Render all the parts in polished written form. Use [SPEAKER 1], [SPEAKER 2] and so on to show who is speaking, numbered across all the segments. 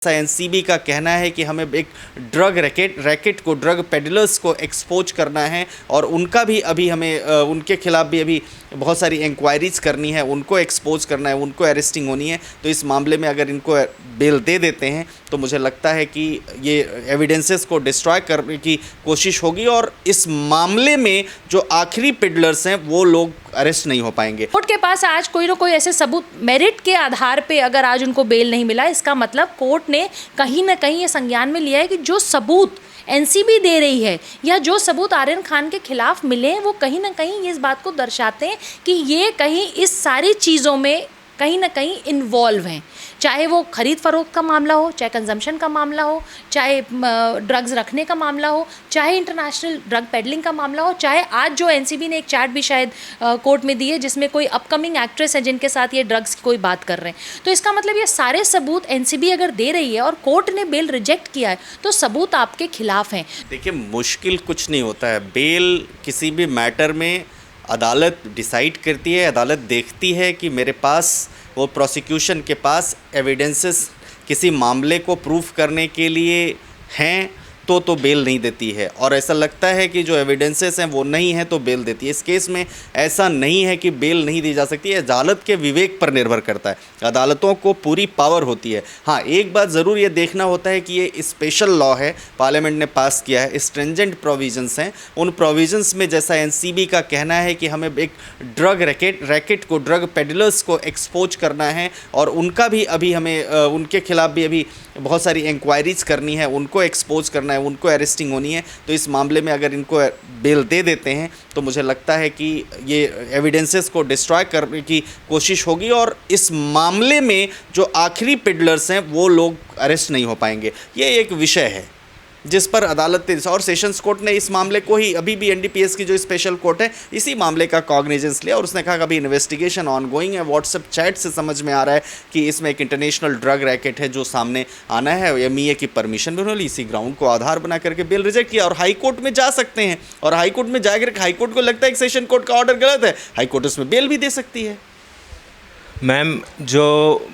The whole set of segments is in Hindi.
[SPEAKER 1] एनसीबी का कहना है कि हमें एक ड्रग रैकेट को, ड्रग पेडलर्स को एक्सपोज करना है और उनका भी अभी हमें उनके खिलाफ भी अभी बहुत सारी इंक्वायरीज करनी है, उनको एक्सपोज करना है, उनको अरेस्टिंग होनी है। तो इस मामले में अगर इनको बेल दे देते हैं तो मुझे लगता है कि ये एविडेंसेस को डिस्ट्रॉय करने की कोशिश होगी और इस मामले में जो आखिरी पेडलर्स हैं वो लोग अरेस्ट नहीं हो पाएंगे।
[SPEAKER 2] कोर्ट के पास आज कोई ना कोई ऐसे सबूत मेरिट के आधार पे अगर आज उनको बेल नहीं मिला, इसका मतलब कोर्ट ने कहीं ना कहीं ये संज्ञान में लिया है कि जो सबूत एनसीबी दे रही है या जो सबूत आर्यन खान के खिलाफ मिले हैं वो कहीं ना कहीं इस बात को दर्शाते हैं कि ये कहीं इस सारी चीज़ों में कहीं ना कहीं इन्वॉल्व हैं। चाहे वो खरीद फरोख्त का मामला हो, चाहे कंजम्पशन का मामला हो, चाहे ड्रग्स रखने का मामला हो, चाहे इंटरनेशनल ड्रग पेडलिंग का मामला हो, चाहे आज जो एनसीबी ने एक चैट भी शायद कोर्ट में दी है जिसमें कोई अपकमिंग एक्ट्रेस है जिनके साथ ये ड्रग्स की कोई बात कर रहे हैं। तो इसका मतलब ये सारे सबूत एनसीबी अगर दे रही है और कोर्ट ने बेल रिजेक्ट किया है तो सबूत आपके खिलाफ हैं।
[SPEAKER 1] देखिए, मुश्किल कुछ नहीं होता है। बेल किसी भी मैटर में अदालत डिसाइड करती है, अदालत देखती है कि मेरे पास वो प्रोसिक्यूशन के पास एविडेंसेस किसी मामले को प्रूफ करने के लिए हैं तो बेल नहीं देती है, और ऐसा लगता है कि जो एविडेंसेस हैं वो नहीं हैं तो बेल देती है। इस केस में ऐसा नहीं है कि बेल नहीं दी जा सकती है, अदालत के विवेक पर निर्भर करता है। अदालतों को पूरी पावर होती है। हाँ, एक बात ज़रूर ये देखना होता है कि ये स्पेशल लॉ है, पार्लियामेंट ने पास किया है, स्ट्रिंजेंट प्रोविजंस हैं। उन प्रोविजंस में जैसा एनसीबी का कहना है कि हमें एक ड्रग रैकेट को, ड्रग पेडलर्स को एक्सपोज करना है और उनका भी अभी हमें उनके खिलाफ भी अभी बहुत सारी इंक्वायरीज करनी है, उनको एक्सपोज करना है, उनको अरेस्टिंग होनी है। तो इस मामले में अगर इनको बेल दे देते हैं तो मुझे लगता है कि ये एविडेंसेस को डिस्ट्रॉय करने की कोशिश होगी और इस मामले में जो आखिरी पेडलर्स हैं वो लोग अरेस्ट नहीं हो पाएंगे। ये एक विषय है जिस पर अदालत ने और सेशंस कोर्ट ने इस मामले को ही अभी भी एनडीपीएस की जो स्पेशल कोर्ट है इसी मामले का कॉग्निजेंस लिया और उसने कहा कि अभी इन्वेस्टिगेशन ऑनगोइंग है। व्हाट्सएप चैट से समझ में आ रहा है कि इसमें एक इंटरनेशनल ड्रग रैकेट है जो सामने आना है। एमईए की परमिशन भी उन्होंने इसी ग्राउंड को आधार बना करके बेल रिजेक्ट किया और हाई कोर्ट में जा सकते हैं, और हाई कोर्ट में जाकर हाई कोर्ट को लगता है कि सेशन कोर्ट का ऑर्डर गलत है, हाई कोर्ट उसमें बेल भी दे सकती है।
[SPEAKER 3] मैम, जो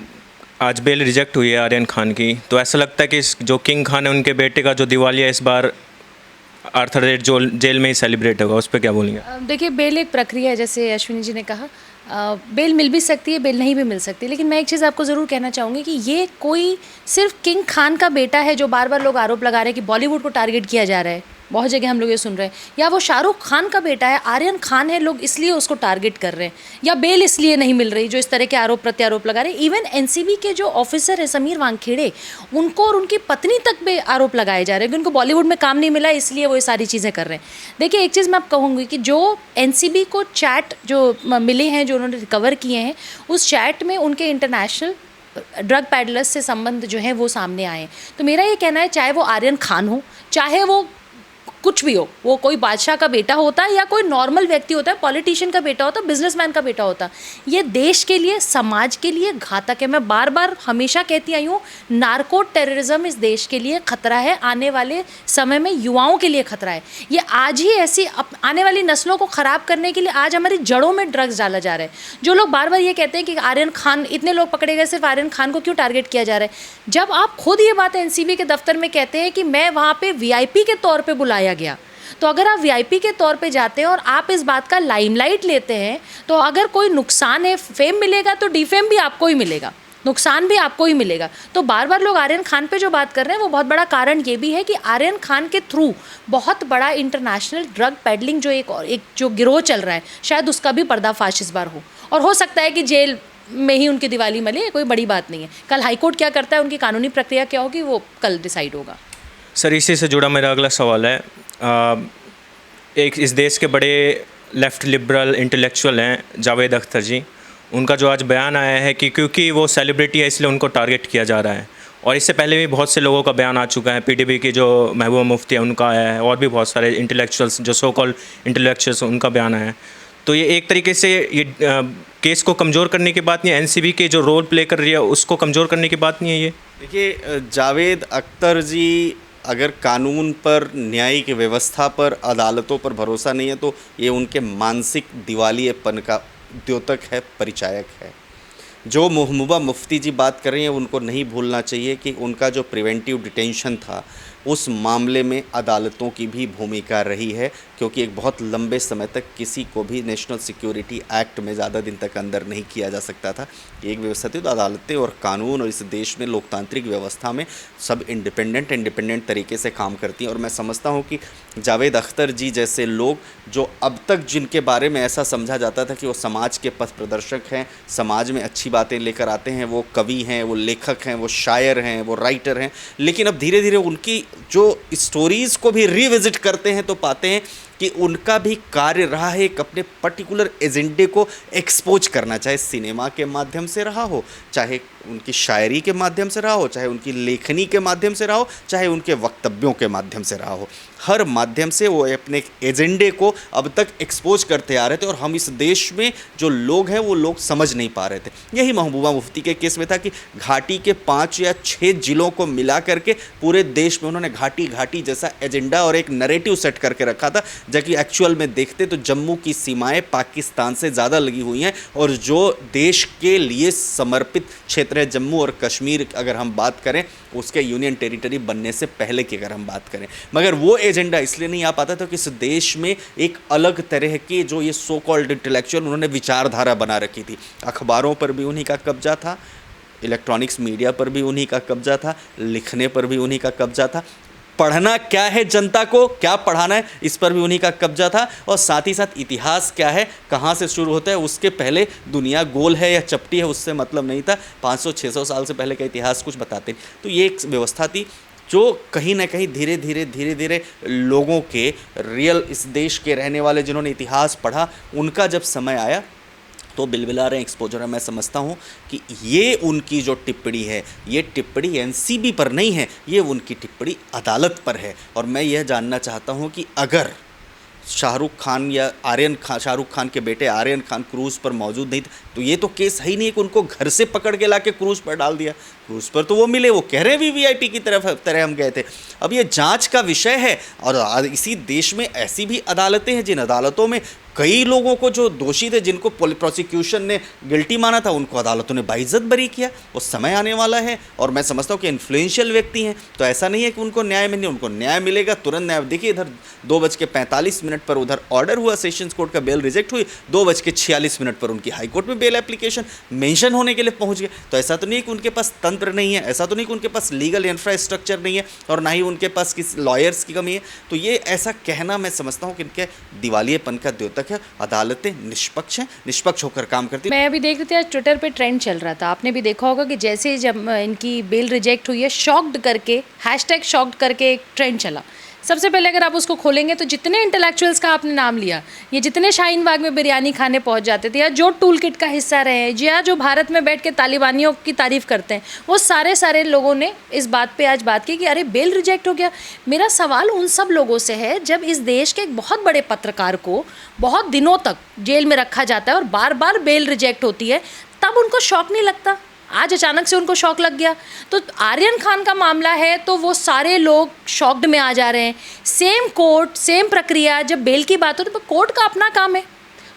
[SPEAKER 3] आज बेल रिजेक्ट हुई है आर्यन खान की, तो ऐसा लगता है कि जो किंग खान है उनके बेटे का जो दिवालिया इस बार आर्थर रेड जो जेल में ही सेलिब्रेट होगा, उस पर क्या बोलेंगे?
[SPEAKER 2] देखिए, बेल एक प्रक्रिया है, जैसे अश्विनी जी ने कहा। बेल मिल भी सकती है, बेल नहीं भी मिल सकती, लेकिन मैं एक चीज़ आपको ज़रूर कहना चाहूँगी कि ये कोई सिर्फ किंग खान का बेटा है जो बार बार लोग आरोप लगा रहे हैं कि बॉलीवुड को टारगेट किया जा रहा है, बहुत जगह हम लोग ये सुन रहे हैं, या वो शाहरुख खान का बेटा है, आर्यन खान है, लोग इसलिए उसको टारगेट कर रहे हैं, या बेल इसलिए नहीं मिल रही, जो इस तरह के आरोप प्रत्यारोप लगा रहे हैं। इवन एनसीबी के जो ऑफिसर है समीर वानखेड़े, उनको और उनकी पत्नी तक पे आरोप लगाए जा रहे हैं कि उनको बॉलीवुड में काम नहीं मिला इसलिए वो ये सारी चीज़ें कर रहे हैं। देखिए, एक चीज़ मैं आप कहूँगी कि जो एनसीबी को चैट जो मिले हैं, जो उन्होंने रिकवर किए हैं, उस चैट में उनके इंटरनेशनल ड्रग पैडलर्स से संबंध जो है वो सामने आए। तो मेरा ये कहना है, चाहे वो आर्यन खान हो, चाहे वो कुछ भी हो, वो कोई बादशाह का बेटा होता है या कोई नॉर्मल व्यक्ति होता है, पॉलिटिशियन का बेटा होता है, बिजनेसमैन का बेटा होता, ये देश के लिए, समाज के लिए घातक है। मैं बार बार हमेशा कहती आई हूँ, नार्को टेररिज्म इस देश के लिए खतरा है, आने वाले समय में युवाओं के लिए खतरा है। ये आज ही ऐसी आने वाली नस्लों को ख़राब करने के लिए आज हमारी जड़ों में ड्रग्स डाला जा रहा है। जो लोग बार बार ये कहते हैं कि आर्यन खान, इतने लोग पकड़े गए, सिर्फ आर्यन खान को क्यों टारगेट किया जा रहा है, जब आप खुद ये बात एनसीबी के दफ्तर में कहते हैं कि मैं वहाँ पे वीआईपी के तौर पे बुलाया गया, तो अगर आप वीआईपी के तौर पे जाते हैं और आप इस बात का लाइमलाइट लेते हैं, तो अगर कोई नुकसान है, फेम मिलेगा तो डिफेम भी आपको ही मिलेगा, नुकसान भी आपको ही मिलेगा। तो बार बार लोग आर्यन खान पे जो बात कर रहे हैं वो बहुत बड़ा कारण ये भी है कि आर्यन खान के थ्रू बहुत बड़ा इंटरनेशनल ड्रग पेडलिंग जो एक जो गिरोह चल रहा है, शायद उसका भी पर्दाफाश इस बार हो, और हो सकता है कि जेल में ही उनकी दिवाली मले, कोई बड़ी बात नहीं है। कल हाईकोर्ट क्या करता है, उनकी कानूनी प्रक्रिया क्या होगी, वो कल डिसाइड होगा।
[SPEAKER 3] सर, इसी से जुड़ा मेरा अगला सवाल है, एक इस देश के बड़े लेफ़्ट लिबरल इंटेलेक्चुअल हैं जावेद अख्तर जी, उनका जो आज बयान आया है कि क्योंकि वो सेलिब्रिटी है इसलिए उनको टारगेट किया जा रहा है, और इससे पहले भी बहुत से लोगों का बयान आ चुका है। पीडीपी की जो महबूबा मुफ्ती है उनका आया है, और भी बहुत सारे इंटेलेक्चुअल्स जो सो कॉल्ड इंटेलेक्चुअल्स उनका बयान आया है। तो ये एक तरीके से ये केस को कमज़ोर करने की बात नहीं है, एनसीबी के जो रोल प्ले कर रही है उसको कमज़ोर करने की बात नहीं है ये?
[SPEAKER 1] देखिए, जावेद अख्तर जी अगर कानून पर, न्यायिक व्यवस्था पर, अदालतों पर भरोसा नहीं है तो ये उनके मानसिक दिवालियेपन का द्योतक है, परिचायक है। जो महबूबा मुफ्ती जी बात कर रही हैं उनको नहीं भूलना चाहिए कि उनका जो प्रिवेंटिव डिटेंशन था उस मामले में अदालतों की भी भूमिका रही है, क्योंकि एक बहुत लंबे समय तक किसी को भी नेशनल सिक्योरिटी एक्ट में ज़्यादा दिन तक अंदर नहीं किया जा सकता था। एक व्यवस्थित अदालतें और कानून और इस देश में लोकतांत्रिक व्यवस्था में सब इंडिपेंडेंट तरीके से काम करती हैं। और मैं समझता हूँ कि जावेद अख्तर जी जैसे लोग जो अब तक जिनके बारे में ऐसा समझा जाता था कि वो समाज के पथ प्रदर्शक हैं, समाज में अच्छी बातें लेकर आते हैं, वो कवि हैं, वो लेखक हैं, वो शायर हैं, वो राइटर हैं, लेकिन अब धीरे धीरे उनकी जो स्टोरीज़ को भी रिविजिट करते हैं तो पाते हैं कि उनका भी कार्य रहा है एक अपने पर्टिकुलर एजेंडे को एक्सपोज करना, चाहे सिनेमा के माध्यम से रहा हो, चाहे उनकी शायरी के माध्यम से रहा हो, चाहे उनकी लेखनी के माध्यम से रहा हो, चाहे उनके वक्तव्यों के माध्यम से रहा हो। हर माध्यम से वो अपने एजेंडे को अब तक एक्सपोज करते आ रहे थे और हम इस देश में जो लोग हैं वो लोग समझ नहीं पा रहे थे। यही महबूबा मुफ्ती के केस में था कि घाटी के 5 या 6 जिलों को मिला करके पूरे देश में उन्होंने घाटी जैसा एजेंडा और एक नैरेटिव सेट करके रखा था, जबकि एक्चुअल में देखते तो जम्मू की सीमाएं पाकिस्तान से ज़्यादा लगी हुई हैं और जो देश के लिए समर्पित क्षेत्र है जम्मू और कश्मीर, अगर हम बात करें उसके यूनियन टेरिटरी बनने से पहले की अगर हम बात करें, मगर वो एजेंडा इसलिए नहीं आ पाता था कि इस देश में एक अलग तरह के जो ये सो कॉल्ड इंटेलेक्चुअल उन्होंने विचारधारा बना रखी थी। अखबारों पर भी उन्हीं का कब्जा था, इलेक्ट्रॉनिक्स मीडिया पर भी उन्हीं का कब्जा था, लिखने पर भी उन्हीं का कब्जा था, पढ़ना क्या है, जनता को क्या पढ़ाना है, इस पर भी उन्हीं का कब्जा था, और साथ ही साथ इतिहास क्या है, कहाँ से शुरू होता है, उसके पहले दुनिया गोल है या चपटी है उससे मतलब नहीं था। 500-600 साल से पहले का इतिहास कुछ बताते नहीं। तो ये एक व्यवस्था थी जो कहीं ना कहीं धीरे धीरे लोगों के रियल इस देश के रहने वाले जिन्होंने इतिहास पढ़ा उनका जब समय आया तो बिलबिला रहे एक्सपोजर है। मैं समझता हूँ कि ये उनकी जो टिप्पणी है, ये टिप्पणी एनसीबी पर नहीं है, ये उनकी टिप्पणी अदालत पर है। और मैं यह जानना चाहता हूँ कि अगर शाहरुख खान या शाहरुख खान के बेटे आर्यन खान क्रूज़ पर मौजूद नहीं थे तो ये तो केस है ही नहीं कि उनको घर से पकड़ के ला के क्रूज़ पर डाल दिया। क्रूज़ पर तो वो मिले, वो कह रहे हैं वीवीआईपी की तरह हम गए थे। अब ये जांच का विषय है और इसी देश में ऐसी भी अदालतें हैं जिन अदालतों में कई लोगों को जो दोषी थे, जिनको प्रोसिक्यूशन ने गिल्टी माना था, उनको अदालतों ने बाइज्जत बरी किया। वो समय आने वाला है और मैं समझता हूँ कि इन्फ्लुएंशियल व्यक्ति हैं तो ऐसा नहीं है कि उनको न्याय मिले, उनको न्याय मिलेगा, तुरंत न्याय। देखिए इधर 2:45 पर उधर ऑर्डर हुआ, सेशंस कोर्ट का बेल रिजेक्ट हुई, 2:46 पर उनकी हाई कोर्ट में बेल एप्लीकेशन मेंशन होने के लिए पहुंच गए। तो ऐसा तो नहीं कि उनके पास तंत्र नहीं है, ऐसा तो नहीं कि उनके पास लीगल इंफ्रास्ट्रक्चर नहीं है और ना ही उनके पास किसी लॉयर्स की कमी है। तो ये ऐसा कहना मैं समझता हूँ कि इनके दिवालियेपन का द्योतक है। अदालतें निष्पक्ष हैं, निष्पक्ष होकर काम करती हैं।
[SPEAKER 2] मैं अभी देख रही थी आज ट्विटर पे ट्रेंड चल रहा था, आपने भी देखा होगा कि जैसे जब इनकी बेल रिजेक्ट हुई है, शॉक्ड करके #शॉक्ड करके एक ट्रेंड चला। सबसे पहले अगर आप उसको खोलेंगे तो जितने इंटेलेक्चुअल्स का आपने नाम लिया, ये जितने शाहीन बाग में बिरयानी खाने पहुंच जाते थे या जो टूल किट का हिस्सा रहे हैं या जो भारत में बैठ के तालिबानियों की तारीफ़ करते हैं, वो सारे लोगों ने इस बात पे आज बात की कि अरे बेल रिजेक्ट हो गया। मेरा सवाल उन सब लोगों से है जब इस देश के एक बहुत बड़े पत्रकार को बहुत दिनों तक जेल में रखा जाता है और बार बार बेल रिजेक्ट होती है, तब उनको शौक नहीं लगता। आज अचानक से उनको शौक लग गया। तो आर्यन खान का मामला है तो वो सारे लोग शॉक्ड में आ जा रहे हैं। सेम कोर्ट, सेम प्रक्रिया, जब बेल की बात हो तो कोर्ट का अपना काम है।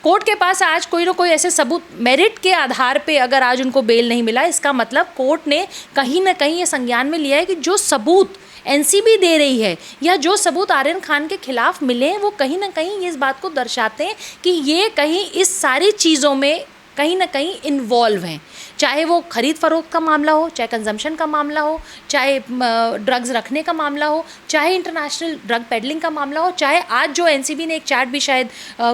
[SPEAKER 2] कोर्ट के पास आज कोई ना कोई ऐसे सबूत, मेरिट के आधार पे अगर आज उनको बेल नहीं मिला, इसका मतलब कोर्ट ने कहीं ना कहीं ये संज्ञान में लिया है कि जो सबूत एनसीबी दे रही है या जो सबूत आर्यन खान के खिलाफ मिले हैं वो कहीं ना कहीं इस बात को दर्शाते हैं कि ये कहीं इस सारी चीज़ों में कहीं ना कहीं इन्वॉल्व हैं। चाहे वो खरीद फरोख्त का मामला हो, चाहे कंजम्पशन का मामला हो, चाहे ड्रग्स रखने का मामला हो, चाहे इंटरनेशनल ड्रग पेडलिंग का मामला हो, चाहे आज जो एनसीबी ने एक चैट भी शायद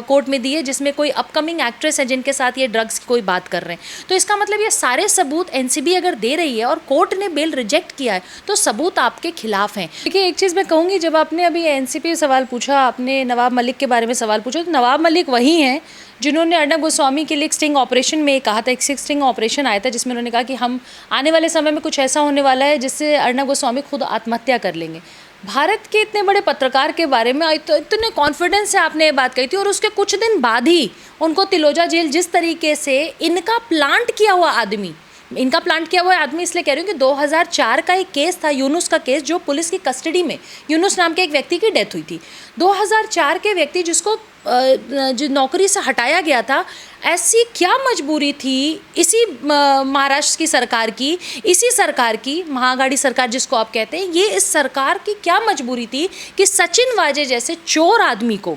[SPEAKER 2] कोर्ट में दी है जिसमें कोई अपकमिंग एक्ट्रेस है जिनके साथ ये ड्रग्स की कोई बात कर रहे हैं। तो इसका मतलब ये सारे सबूत एनसीबी अगर दे रही है और कोर्ट ने बेल रिजेक्ट किया है तो सबूत आपके खिलाफ हैं। देखिए एक चीज़ मैं कहूँगी, जब आपने अभी एनसीपी सवाल पूछा, आपने नवाब मलिक के बारे में सवाल पूछा, तो नवाब मलिक वही हैं जिन्होंने अर्नब गोस्वामी के लिए एक स्टिंग ऑपरेशन में कहा था, एक स्टिंग ऑपरेशन आया था जिसमें उन्होंने कहा कि हम आने वाले समय में कुछ ऐसा होने वाला है जिससे अर्नब गोस्वामी खुद आत्महत्या कर लेंगे। भारत के इतने बड़े पत्रकार के बारे में इतने कॉन्फिडेंस से आपने ये बात कही थी और उसके कुछ दिन बाद ही उनको तिलोजा जेल, जिस तरीके से इनका प्लांट किया हुआ आदमी इनका प्लांट किया हुआ आदमी इसलिए कह रही हूँ कि 2004 का एक केस था, यूनुस का केस, जो पुलिस की कस्टडी में यूनुस नाम के एक व्यक्ति की डेथ हुई थी। 2004 के व्यक्ति जिसको जो नौकरी से हटाया गया था, ऐसी क्या मजबूरी थी इसी महाराष्ट्र की सरकार की, इसी सरकार की, महागाड़ी सरकार जिसको आप कहते हैं, ये इस सरकार की क्या मजबूरी थी कि सचिन वाजे जैसे चोर आदमी को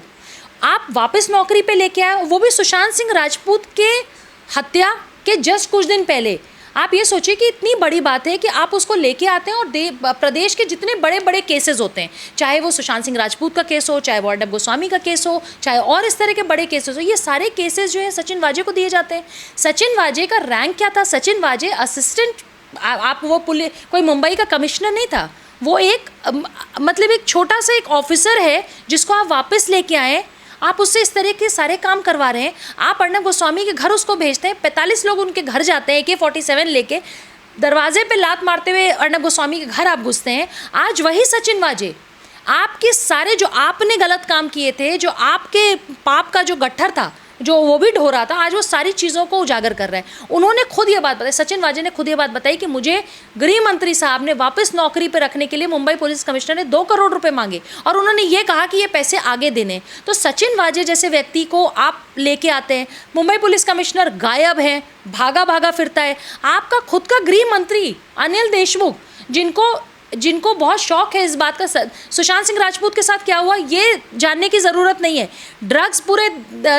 [SPEAKER 2] आप वापस नौकरी पे लेके आए, वो भी सुशांत सिंह राजपूत के हत्या के जस्ट कुछ दिन पहले। आप ये सोचिए कि इतनी बड़ी बात है कि आप उसको लेके आते हैं और प्रदेश के जितने बड़े बड़े केसेस होते हैं, चाहे वो सुशांत सिंह राजपूत का केस हो, चाहे वो अर्नब गोस्वामी का केस हो, चाहे और इस तरह के बड़े केसेस हो, ये सारे केसेस जो है सचिन वाजे को दिए जाते हैं। सचिन वाजे का रैंक क्या था? सचिन वाजे असिस्टेंट, आप वो पुलिस कोई मुंबई का कमिश्नर नहीं था, वो एक मतलब एक छोटा सा एक ऑफिसर है जिसको आप वापस लेके आए, आप उससे इस तरह के सारे काम करवा रहे हैं। आप अर्नब गोस्वामी के घर उसको भेजते हैं, 45 लोग उनके घर जाते हैं AK-47 लेके, दरवाजे पे लात मारते हुए अर्नब गोस्वामी के घर आप घुसते हैं। आज वही सचिन वाजे आपके सारे जो आपने गलत काम किए थे, जो आपके पाप का जो गट्ठर था, जो वो भी ढो रहा था, आज वो सारी चीज़ों को उजागर कर रहे हैं। उन्होंने खुद ये बात बताई, सचिन वाजे ने खुद ये बात बताई कि मुझे गृह मंत्री साहब ने वापस नौकरी पर रखने के लिए मुंबई पुलिस कमिश्नर ने 2 करोड़ रुपए मांगे और उन्होंने ये कहा कि ये पैसे आगे देने। तो सचिन वाजे जैसे व्यक्ति को आप लेके आते हैं, मुंबई पुलिस कमिश्नर गायब है, भागा भागा फिरता है। आपका खुद का गृह मंत्री अनिल देशमुख, जिनको बहुत शौक है इस बात का, सुशांत सिंह राजपूत के साथ क्या हुआ ये जानने की ज़रूरत नहीं है। ड्रग्स पूरे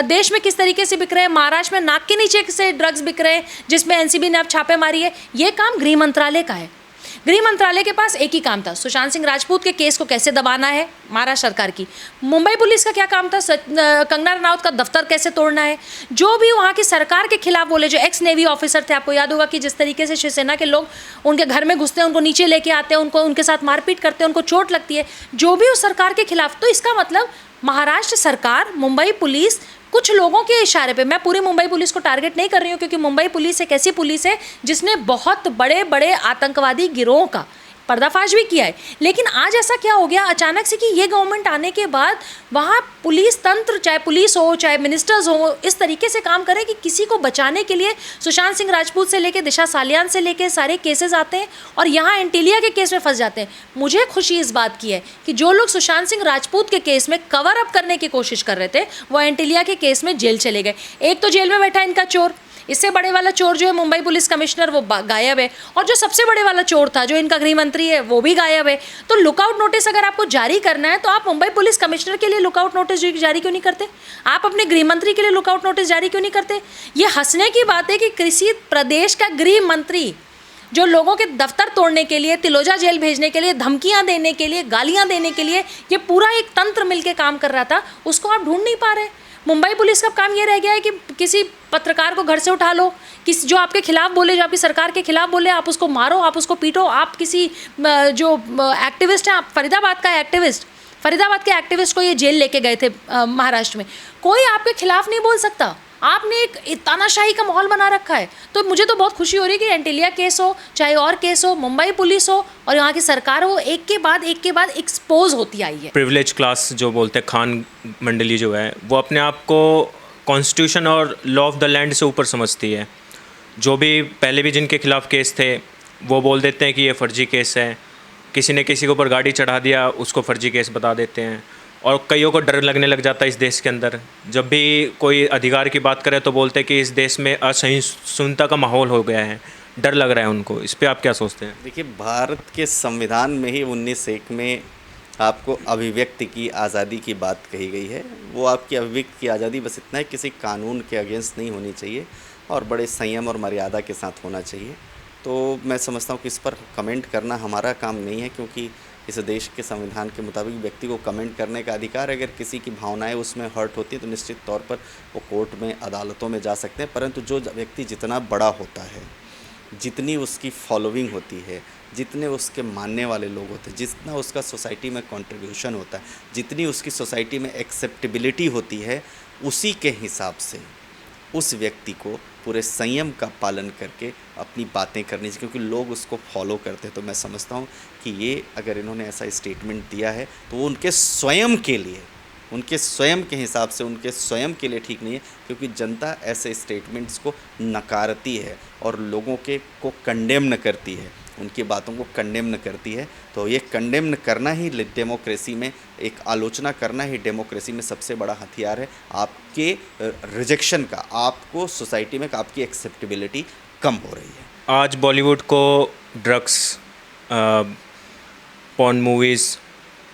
[SPEAKER 2] देश में किस तरीके से बिक रहे हैं, महाराष्ट्र में नाक के नीचे से ड्रग्स बिक रहे हैं, जिसमें NCB ने अब छापे मारी है, ये काम गृह मंत्रालय का है। गृह मंत्रालय के पास एक ही काम था, सुशांत सिंह राजपूत के केस को कैसे दबाना है महाराष्ट्र सरकार की। मुंबई पुलिस का क्या काम था? कंगना रनौत का दफ्तर कैसे तोड़ना है। जो भी वहाँ की सरकार के खिलाफ बोले, जो एक्स नेवी ऑफिसर थे, आपको याद होगा कि जिस तरीके से शिवसेना के लोग उनके घर में घुसते हैं, उनको नीचे लेके आते हैं, उनके साथ मारपीट करते हैं, उनको चोट लगती है, जो भी उस सरकार के खिलाफ। तो इसका मतलब महाराष्ट्र सरकार, मुंबई पुलिस, कुछ लोगों के इशारे पे, मैं पूरी मुंबई पुलिस को टारगेट नहीं कर रही हूँ, क्योंकि मुंबई पुलिस एक ऐसी पुलिस है जिसने बहुत बड़े बड़े आतंकवादी गिरोह का पर्दाफाश भी किया है। लेकिन आज ऐसा क्या हो गया अचानक से कि ये गवर्नमेंट आने के बाद वहाँ पुलिस तंत्र, चाहे पुलिस हो चाहे मिनिस्टर्स हो, इस तरीके से काम करें कि किसी को बचाने के लिए सुशांत सिंह राजपूत से लेके दिशा सालियान से लेके सारे केसेस आते हैं और यहाँ एंटीलिया के केस में फंस जाते हैं। मुझे खुशी इस बात की है कि जो लोग सुशांत सिंह राजपूत के केस में कवर अप करने की कोशिश कर रहे थे, वो एंटीलिया के केस में जेल चले गए। एक तो जेल में बैठा इनका चोर, इससे बड़े वाला चोर जो है मुंबई पुलिस कमिश्नर, वो गायब है, और जो सबसे बड़े वाला चोर था जो इनका गृह मंत्री है, वो भी गायब है। तो लुकआउट नोटिस अगर आपको जारी करना है तो आप मुंबई पुलिस कमिश्नर के लिए लुकआउट नोटिस जारी क्यों नहीं करते? आप अपने गृह मंत्री के लिए लुकआउट नोटिस जारी क्यों नहीं करते? ये हंसने की बात है कि किसी प्रदेश का गृह मंत्री जो लोगों के दफ्तर तोड़ने के लिए, तिलोजा जेल भेजने के लिए, धमकियां देने के लिए, गालियां देने के लिए ये पूरा एक तंत्र मिलके काम कर रहा था, उसको आप ढूंढ नहीं पा रहे। मुंबई पुलिस का काम ये रह गया है कि किसी पत्रकार को घर से उठा लो, किसी जो आपके खिलाफ बोले, जो आपकी सरकार के खिलाफ बोले, आप उसको मारो, आप उसको पीटो। आप किसी जो एक्टिविस्ट हैं, फरीदाबाद के एक्टिविस्ट को ये जेल लेके गए थे महाराष्ट्र में, कोई आपके खिलाफ नहीं बोल सकता। आपने एक तानाशाही का माहौल बना रखा है। तो मुझे तो बहुत खुशी हो रही है कि एंटीलिया केस हो, चाहे और केस हो, मुंबई पुलिस हो और यहाँ की सरकार हो, एक के बाद एक्सपोज होती आई है।
[SPEAKER 3] प्रिविलेज क्लास जो बोलते हैं, खान मंडली जो है, वो अपने आप को कॉन्स्टिट्यूशन और लॉ ऑफ द लैंड से ऊपर समझती है। जो भी पहले भी जिनके खिलाफ केस थे, वो बोल देते हैं कि ये फर्जी केस है। किसी ने किसी के ऊपर गाड़ी चढ़ा दिया, उसको फर्जी केस बता देते हैं। और कईयों को डर लगने लग जाता है इस देश के अंदर। जब भी कोई अधिकार की बात करे तो बोलते हैं कि इस देश में असहिष्णुता का माहौल हो गया है, डर लग रहा है उनको। इस पे आप क्या सोचते हैं?
[SPEAKER 1] देखिए, भारत के संविधान में ही 1901 में आपको अभिव्यक्ति की आज़ादी की बात कही गई है। वो आपकी अभिव्यक्ति की आज़ादी बस इतना है, किसी कानून के अगेंस्ट नहीं होनी चाहिए और बड़े संयम और मर्यादा के साथ होना चाहिए। तो मैं समझता हूँ कि इस पर कमेंट करना हमारा काम नहीं है, क्योंकि इस देश के संविधान के मुताबिक व्यक्ति को कमेंट करने का अधिकार। अगर किसी की भावनाएं उसमें हर्ट होती हैं तो निश्चित तौर पर वो कोर्ट में, अदालतों में जा सकते हैं। परंतु जो व्यक्ति जितना बड़ा होता है, जितनी उसकी फॉलोइंग होती है, जितने उसके मानने वाले लोग होते हैं, जितना उसका सोसाइटी में कंट्रीब्यूशन होता है, जितनी उसकी सोसाइटी में एक्सेप्टेबिलिटी होती है, उसी के हिसाब से उस व्यक्ति को पूरे संयम का पालन करके अपनी बातें करनी चाहिए, क्योंकि लोग उसको फॉलो करते हैं। तो मैं समझता हूँ कि ये अगर इन्होंने ऐसा स्टेटमेंट दिया है तो वो उनके स्वयं के लिए उनके स्वयं के हिसाब से, उनके स्वयं के लिए ठीक नहीं है, क्योंकि जनता ऐसे स्टेटमेंट्स को नकारती है और लोगों के को कंडेम करती है, उनकी बातों को कंडेम करती है। तो ये कंडेम करना ही डेमोक्रेसी में, एक आलोचना करना ही डेमोक्रेसी में सबसे बड़ा हथियार है आपके रिजेक्शन का, आपको सोसाइटी में आपकी एक्सेप्टेबिलिटी कम हो रही है।
[SPEAKER 3] आज बॉलीवुड को ड्रग्स, पॉर्न मूवीज़,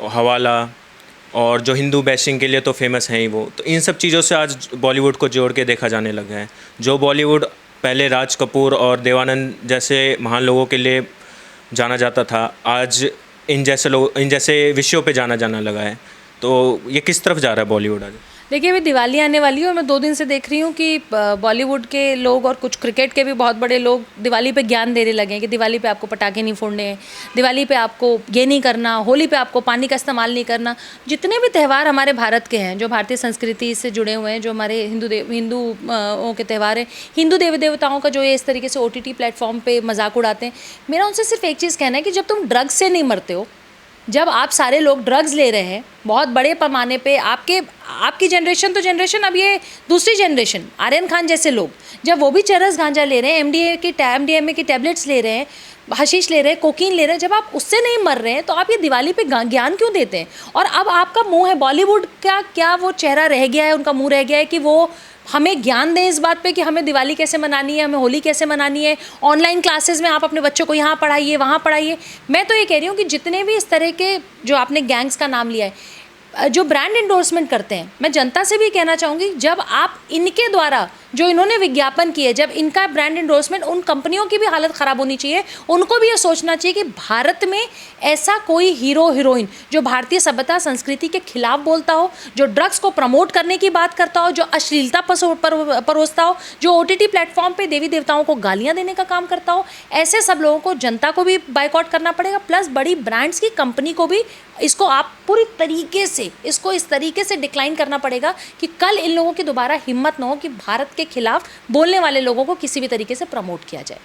[SPEAKER 3] हवाला और जो हिंदू बैशिंग के लिए तो फेमस हैं ही वो, तो इन सब चीज़ों से आज बॉलीवुड को जोड़ के देखा जाने लगा है। जो बॉलीवुड पहले राज कपूर और देवानंद जैसे महान लोगों के लिए जाना जाता था, आज इन जैसे विषयों पे जाना लगा है। तो ये किस तरफ जा रहा है बॉलीवुड आज?
[SPEAKER 2] देखिए, अभी दिवाली आने वाली है और मैं 2 दिन से देख रही हूँ कि बॉलीवुड के लोग और कुछ क्रिकेट के भी बहुत बड़े लोग दिवाली पे ज्ञान देने लगे हैं कि दिवाली पे आपको पटाखे नहीं फोड़ने हैं, दिवाली पे आपको ये नहीं करना, होली पे आपको पानी का इस्तेमाल नहीं करना। जितने भी त्यौहार हमारे भारत के हैं, जो भारतीय संस्कृति से जुड़े हुए हैं, जो हमारे हिंदुओं के त्यौहार हैं, हिंदू देवी देवताओं का जो ये इस तरीके से OTT प्लेटफॉर्म पर मजाक उड़ाते हैं, मेरा उनसे सिर्फ एक चीज़ कहना है कि जब तुम ड्रग्स से नहीं मरते हो, जब आप सारे लोग ड्रग्स ले रहे हैं बहुत बड़े पैमाने पे, आपकी जनरेशन तो जनरेशन, अब ये दूसरी जनरेशन, आर्यन खान जैसे लोग, जब वो भी चरस गांजा ले रहे हैं, MDMA की टैबलेट्स ले रहे हैं, हशीश ले रहे हैं, कोकीन ले रहे हैं, जब आप उससे नहीं मर रहे हैं तो आप ये दिवाली पे ज्ञान क्यों देते हैं? और अब आपका मुंह है, बॉलीवुड का क्या वो चेहरा रह गया है, उनका मुंह रह गया है कि वो हमें ज्ञान दें इस बात पे कि हमें दिवाली कैसे मनानी है, हमें होली कैसे मनानी है। ऑनलाइन क्लासेस में आप अपने बच्चों को यहाँ पढ़ाइए, वहाँ पढ़ाइए। मैं तो ये कह रही हूँ कि जितने भी इस तरह के, जो आपने गैंग्स का नाम लिया है, जो ब्रांड इंडोर्समेंट करते हैं, मैं जनता से भी कहना चाहूँगी, जब आप इनके द्वारा जो इन्होंने विज्ञापन किए, जब इनका ब्रांड इंडोर्समेंट, उन कंपनियों की भी हालत ख़राब होनी चाहिए। उनको भी ये सोचना चाहिए कि भारत में ऐसा कोई हीरो हीरोइन जो भारतीय सभ्यता संस्कृति के खिलाफ बोलता हो, जो ड्रग्स को प्रमोट करने की बात करता हो, जो अश्लीलता परोसता हो, जो OTT प्लेटफॉर्म पे देवी देवताओं को गालियाँ देने का काम करता हो, ऐसे सब लोगों को, जनता को भी बायकॉट करना पड़ेगा। प्लस बड़ी ब्रांड्स की कंपनी को भी इसको आप पूरी तरीके से, इसको इस तरीके से डिक्लाइन करना पड़ेगा कि कल इन लोगों की दोबारा हिम्मत ना हो कि भारत के खिलाफ बोलने वाले लोगों को किसी भी तरीके से प्रमोट किया जाए।